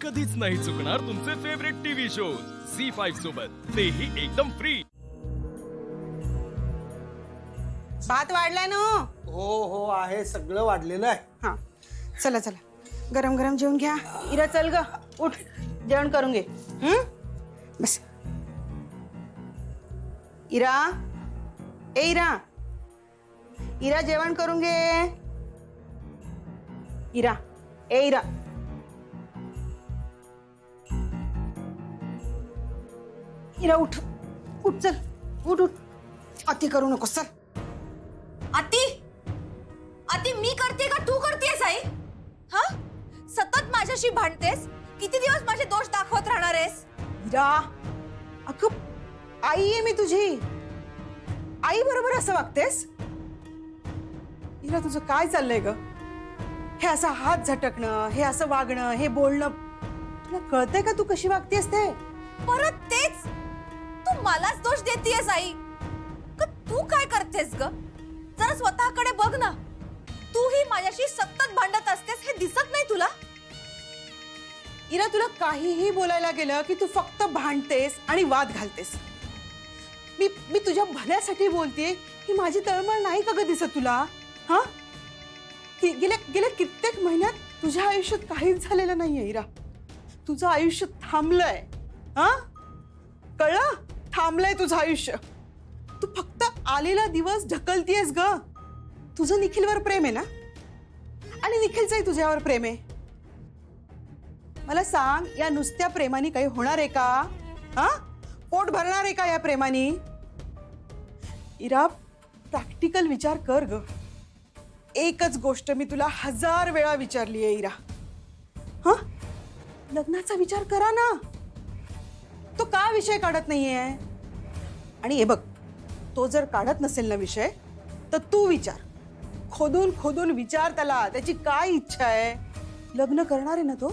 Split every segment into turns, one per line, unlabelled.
कधीच नाही चुकणार तुमचे फेवरेट टीव्ही शोज झी5 सोबत, तेही एकदम फ्री।
भात वाढलाय ना?
हो हो आहे, सगळं वाढलेलं आहे।
हा चला चला, गरम गरम जेवून घ्या। इरा चल ग, उठ जेवण करून घे। बस इरा, ए इरा, इरा जेवण करून घे। इरा, ए इरा, इरा उठ, उठ चल, उठ उठ, अति करू नकोस चल।
अति अति मी करते का तू करतेस आई? हा, सतत माझ्याशी भांडतेस, किती दिवस माझे दोष दाखवत राहणार आहेस?
इरा, अगं आई आहे मी तुझी, आई बरोबर असं वागतेस? इरा तुझं काय चाललंय ग? हे असं हात झटकणं, हे असं वागणं, हे बोलणं, तुला कळतंय का तू कशी वागतेस ते?
परत तेच, तू मलाच दोष देतेस आई। का तू काय करतेस ग? जरा स्वतःकडे बघ ना, तू ही माझ्याशी सतत भांडत असतेस, हे दिसत नाही तुला?
इरा तुला काहीही बोलायला गेलं की तू फक्त भांडतेस आणि वाद घालतेस। मी तुझ्या भल्यासाठी बोलतेय, की माझी तळमळ नाही का ग दिसत तुला? हा, गेल्या कित्येक महिन्यात तुझ्या आयुष्यात काहीच झालेलं नाहीये इरा, तुझं आयुष्य थांबलंय। हा, कळलं? थांबलंय तुझं आयुष्य। तू फक्त आलेला दिवस ढकलतीयस ग। तुझं निखिलवर प्रेम आहे ना, आणि निखिलचंही तुझ्यावर प्रेम आहे। मला सांग, या नुसत्या प्रेमाने काही होणार आहे का? हा, पोट भरणार आहे का या प्रेमाने? इरा प्रॅक्टिकल विचार कर ग। एकच गोष्ट मी तुला 1000 वेळा विचारली आहे इरा, हा, लग्नाचा विचार करा ना। तो का विषय काढत नाहीये? आणि हे बघ, तो जर काढत नसेल ना विषय, तर तू विचार, खोदून खोदून विचार त्याला, त्याची काय इच्छा आहे? लग्न करणार आहे ना तो?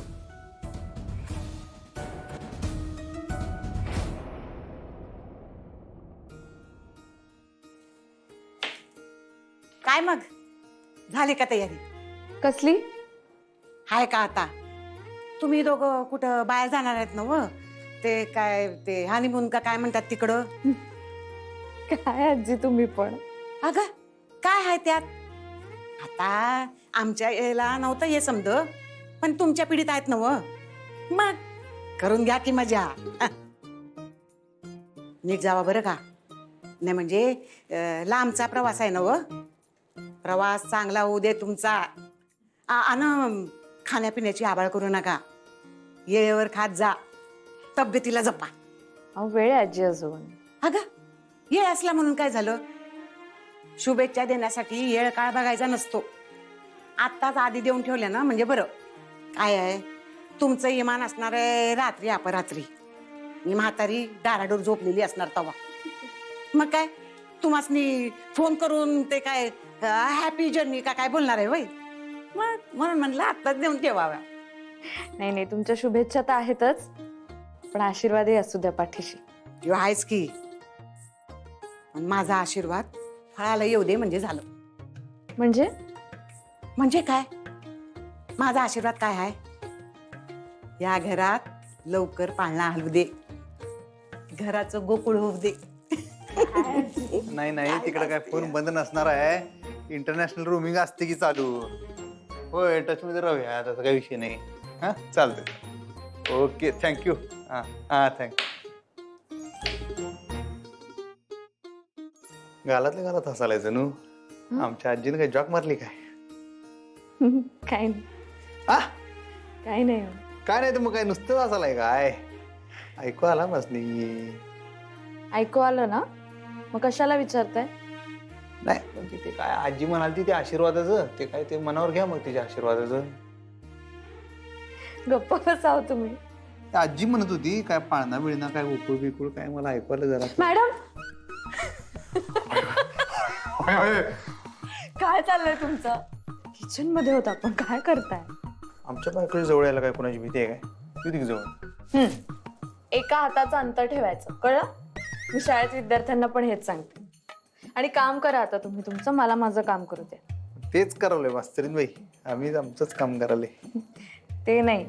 काय मग, झाली का तयारी?
कसली?
हाय का आता? तुम्ही दोघं कुठं बाहेर जाणार आहेत ना? व ते काय, ते हनीमून का काय म्हणतात तिकडं?
काय आजी तुम्ही पण?
अगं काय आहे त्यात? आता आमच्या याला नव्हतं हे समज, पण तुमच्या पिढीत आहेत ना? व मग करून घ्या की मजा। नीट जावा बरं का, नाही म्हणजे लांबचा प्रवास आहे ना? व प्रवास चांगला होऊ दे तुमचा। आणि खाण्यापिण्याची आबाळ करू नका, येळेवर खात जा, तब्येतीला जपा।
अहो वेळ आहे आजी अजून।
अगं येळ असला म्हणून काय झालं? शुभेच्छा देण्यासाठी येळ काळ बघायचा नसतो, आत्ताच आधी देऊन ठेवल्या ना म्हणजे बरं। काय आहे, तुमचं इमान असणार आहे रात्री अपरात्री, मी म्हातारी डाराडोर झोपलेली असणार तवा। मग काय तुम्हासनी फोन करून ते काय हॅपी जर्नी का काय बोलणार आहे वय? म्हणून म्हणलं आत्ताच देऊन ठेवाव्या।
नाही नाही, तुमच्या शुभेच्छा तर आहेतच, पण आशीर्वादही असू द्या पाठीशी।
तू आहेच की, पण माझा आशीर्वाद फळाला येऊ दे म्हणजे झालं।
म्हणजे?
म्हणजे काय? माझा आशीर्वाद काय आहे? या घरात लवकर पाळणा हलवू दे, घराचं गोकुळ होऊ दे।
नाही नाही, तिकडे काय फोन बंद नसणार आहे, इंटरनॅशनल रोमिंग असते की चालू। होय, टच मध्ये राहूया, त्याचा काही विषय नाही। हा चालतंय, ओके, थँक्यू। हा हा, थँक्यू। गालातल्या गालात हसायचं नू, आमच्या आजीने काही जॉक मारली काय?
काय नाही,
आ
काय नाही हो.
काय नाही तर मग काय नुसतं हसायलाय काय? ऐकू आला मसली?
ऐकू आलं ना, मग कशाला विचारताय?
नाही म्हणजे ते काय आजी म्हणाली ते आशीर्वादाचं, ते काय ते मनावर घ्या मग तिच्या आशीर्वादाचं।
गप्प बसाव तुम्ही।
आजी म्हणत होती काय पाळणा बिळणा काय उकूळ बिकूळ काय, मला ऐकू आलं जरा।
मॅडम काय चाललंय तुमचं? किचन मध्ये होता पण काय करताय?
आमच्या बायकोच्या जवळ यायला काय कोणाची भीती आहे काय? किती जवळ?
एका हाताचं अंतर ठेवायचं, कळलं? मी शाळेत विद्यार्थ्यांना पण हेच सांगते। आणि काम करा आता तुम्ही तुमचं, मला माझं काम करू द्या।
तेच करावलंय मास्तरीन बाई, आम्ही आमचंच काम करायला।
ते नाही,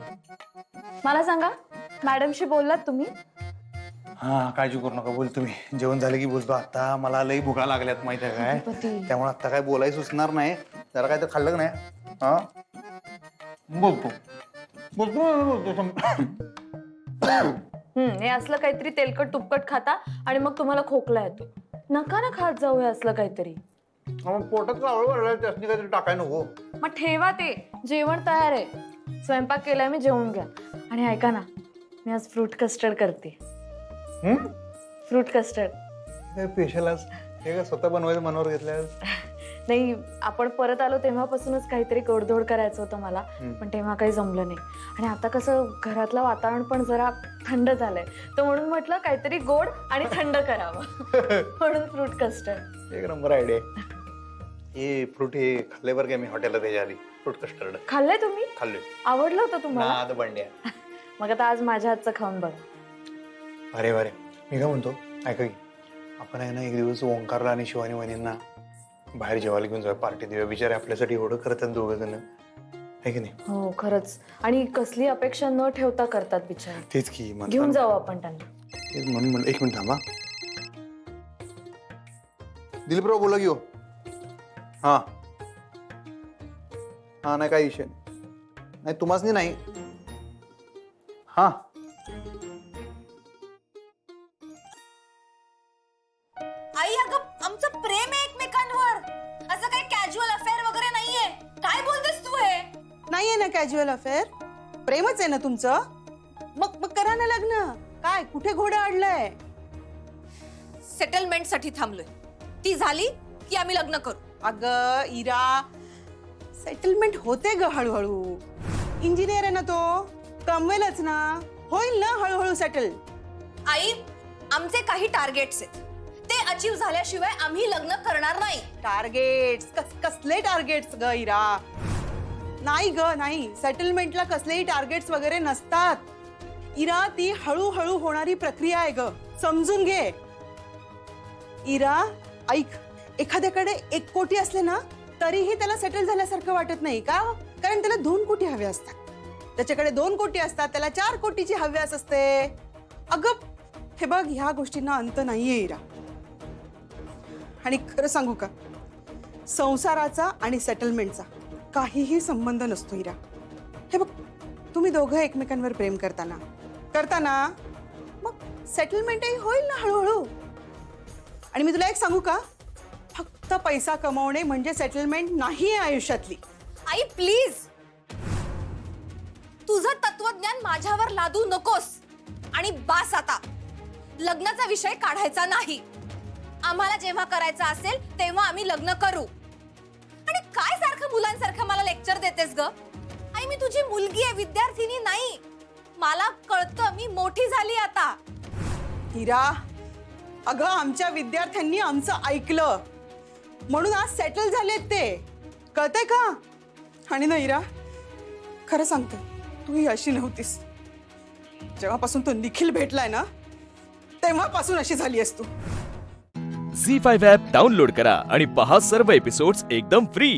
मला सांगा, मॅडमशी बोललात तुम्ही?
हा, काळजी करू नका, बोल तुम्ही. जेवण झालं की बोलतो. आता मला लई भुका लागल्यात माहिती आहे काय,
गणपती.
त्यामुळे आता काय बोलायला सुचणार नाही. जरा काय तर खाल्लं का नाही? हा, बोलतो
हे असलं काहीतरी तेलकट तुपकट खाता आणि मग तुम्हाला खोकला येतो. नका ना खात जाऊ हे असलं काहीतरी.
पोटात कावळ वाढलाय, त्यासनी काहीतरी टाकाय नको.
मग ठेवा ते. जेवण तयार आहे. स्वयंपाक केलाय मी, जेवून घ्या. आणि ऐका ना, मी आज फ्रूट कस्टर्ड करते. Fruit custard.
स्पेशल आज हे का स्वतः बनवायचं मनावर घेतलं?
नाही, आपण परत आलो तेव्हापासूनच काहीतरी गोडधोड करायचं होतं मला, पण तेव्हा काही जमलं नाही. आणि आता कसं घरातलं वातावरण पण जरा थंड झालंय, तर म्हणून म्हटलं काहीतरी गोड आणि थंड करावं. म्हणून फ्रूट कस्टर्ड.
एक नंबर आयडिया. हे फ्रूट हे खाल्ले बरं काय मी हॉटेलला त्याच्या आधी. फ्रूट कस्टर्ड
खाल्लंय तुम्ही?
खाल्ले.
आवडलं होतं तुम्हाला?
नाद बंड्या.
मग आता आज माझ्या हातचं खाऊन बघा.
अरे बरे, मी काय म्हणतो, ऐका की, आपण आहे ना एक दिवस ओंकारला आणि शिवानी वहिनींना बाहेर जेवायला घेऊन जाऊया, पार्टी देऊया. बिचारे आपल्यासाठी एवढं करतात दोघं जण, आहे की नाही?
हो खरंच. आणि कसली अपेक्षा न ठेवता करतात बिचारे.
तेच की
घेऊन जाऊ आपण त्यांना.
तेच म्हणून म्हणलं, एक मिनिट थांबा. दिलीपराव बोला घेऊ. हा हा, नाही काही विषय नाही, तुम्हाच नाही. हा,
आई अगं, आमचं प्रेम आहे एकमेकांवर. असं काही कॅज्युअल अफेअर वगैरे नाहीये. काय बोलतेस तू हे?
नाहीये ना कॅज्युअल अफेअर, प्रेमच आहे ना तुमचं. मग मग करा ना लग्न. काय कुठे घोडा अडलाय?
सेटलमेंट साठी थांबलोय. ती झाली की आम्ही लग्न करू.
अगं इरा, सेटलमेंट होते ग हळूहळू. इंजिनियर आहे ना तो, कमवेलच ना. होईल ना हळूहळू सेटल.
आई, आमचे काही टार्गेट्स आहेत, ते अचीव झाल्याशिवाय आम्ही लग्न करणार नाही.
टार्गेट्स? कसले टार्गेट्स ग इरा? नाही ग नाही, सेटलमेंटला कसलेही टार्गेट्स वगैरे नसतात. इरा, ती हळूहळू होणारी प्रक्रिया आहे ग, समजून घे. इरा ऐक, एखाद्याकडे 1 कोटी असले ना तरीही त्याला सेटल झाल्यासारखं वाटत नाही का? कारण त्याला 2 कोटी हवे असतात. त्याच्याकडे 2 कोटी असतात, त्याला 4 कोटीची हव्यास असते. अगं हे बघ, ह्या गोष्टींना अंत नाहीये इरा. आणि खरं सांगू का, संसाराचा आणि सेटलमेंटचा काहीही संबंध नसतो इरा. हे बघ, तुम्ही दोघं एकमेकांवर प्रेम करताना मग सेटलमेंटही होईल ना हळूहळू. आणि मी तुला एक सांगू का, फक्त पैसा कमवणे म्हणजे सेटलमेंट नाही आहे आयुष्यातली.
आई प्लीज, तुझं तत्वज्ञान माझ्यावर लादू नकोस. आणि बास आता, लग्नाचा विषय काढायचा नाही. आम्हाला जेव्हा करायचं असेल तेव्हा आम्ही लग्न करू. आणि काय सारखं मुलांसारखं मला लेक्चर देतेस ग? आई, मी तुझी मुलगी आहे, विद्यार्थिनी नाही. मला कळतं, मी मोठी झाली आता.
हिरा, अगं आमच्या विद्यार्थ्यांनी आमचं ऐकलं म्हणून आज सेटल झालेत ते, कळतंय का? आणि ना हिरा, खरं सांगते, तू ही अशी नव्हतीस. जेव्हापासून तो निखिल भेटलाय ना तेव्हापासून अशी झाली आहेस तू.
झी5 ॲप डाउनलोड करा आणि पहा सर्व एपिसोड्स एकदम फ्री.